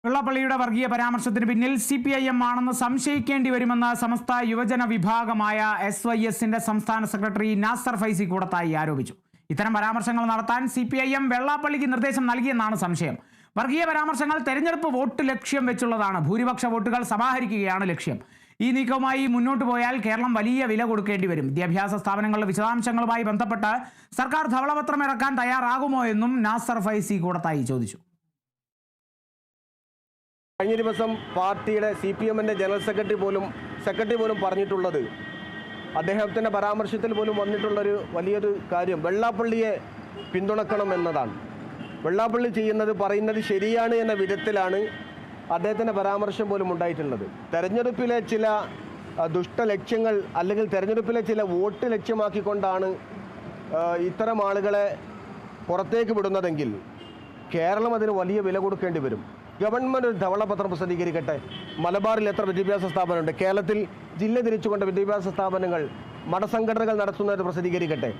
വെള്ളാപ്പള്ളിയുടെ വർഗീയ പരാമർശത്തിന് പിന്നിൽ CPIM ആണെന്ന് സംശയിക്കേണ്ടി വരുമെന്ന് സമസ്ത യുവജന വിഭാഗമായ SYSന്റെ സംസ്ഥാന സെക്രട്ടറി നാസർ ഫൈസി കൂടത്തായി ആരോപിച്ചു. ഇത്തരം പരാമർശങ്ങൾ നടത്താൻ CPIM വെള്ളാപ്പള്ളിക്ക് നിർദ്ദേശം നൽകിയെന്നാണ് സംശയം. വർഗീയ പരാമർശങ്ങൾ തെരഞ്ഞെടുപ്പ് വോട്ട് ലക്ഷ്യം വെച്ചുള്ളതാണ്. ഭൂരിപക്ഷ വോട്ടുകൾ സമാഹരിക്കുകയാണ് ലക്ഷ്യം. ഈ നീക്കവുമായി മുന്നോട്ട് പോയാൽ കേരളം വലിയ വില കൊടുക്കേണ്ടി വരും. വിദ്യാഭ്യാസ സ്ഥാപനങ്ങളുടെ വിശദാംശങ്ങളുമായി ബന്ധപ്പെട്ട് സർക്കാർ ധവളപത്രം ഇറക്കാൻ തയ്യാറാകുമോ എന്നും നാസർ ഫൈസി കൂടത്തായി ചോദിച്ചു. കഴിഞ്ഞ ദിവസം പാർട്ടിയുടെ CPMന്റെ ജനറൽ സെക്രട്ടറി പോലും പറഞ്ഞിട്ടുള്ളത്, അദ്ദേഹത്തിൻ്റെ പരാമർശത്തിൽ പോലും വന്നിട്ടുള്ളൊരു വലിയൊരു കാര്യം വെള്ളാപ്പള്ളിയെ പിന്തുണക്കണം എന്നതാണ്. വെള്ളാപ്പള്ളി പറയുന്നത് ശരിയാണ് എന്ന വിധത്തിലാണ് അദ്ദേഹത്തിൻ്റെ പരാമർശം പോലും ഉണ്ടായിട്ടുള്ളത്. തെരഞ്ഞെടുപ്പിലെ ചില ദുഷ്ടലക്ഷ്യങ്ങൾ അല്ലെങ്കിൽ തെരഞ്ഞെടുപ്പിലെ ചില വോട്ട് ലക്ഷ്യമാക്കിക്കൊണ്ടാണ് ഇത്തരം ആളുകളെ പുറത്തേക്ക് വിടുന്നതെങ്കിൽ കേരളം അതിന് വലിയ വില കൊടുക്കേണ്ടി വരും. ഗവൺമെൻറ് ഒരു ധവളപത്രം പ്രസിദ്ധീകരിക്കട്ടെ. മലബാറിൽ എത്ര വിദ്യാഭ്യാസ സ്ഥാപനമുണ്ട്? കേരളത്തിൽ ജില്ല തിരിച്ചുകൊണ്ട് വിദ്യാഭ്യാസ സ്ഥാപനങ്ങൾ മതസംഘടനകൾ നടത്തുന്നത് പ്രസിദ്ധീകരിക്കട്ടെ.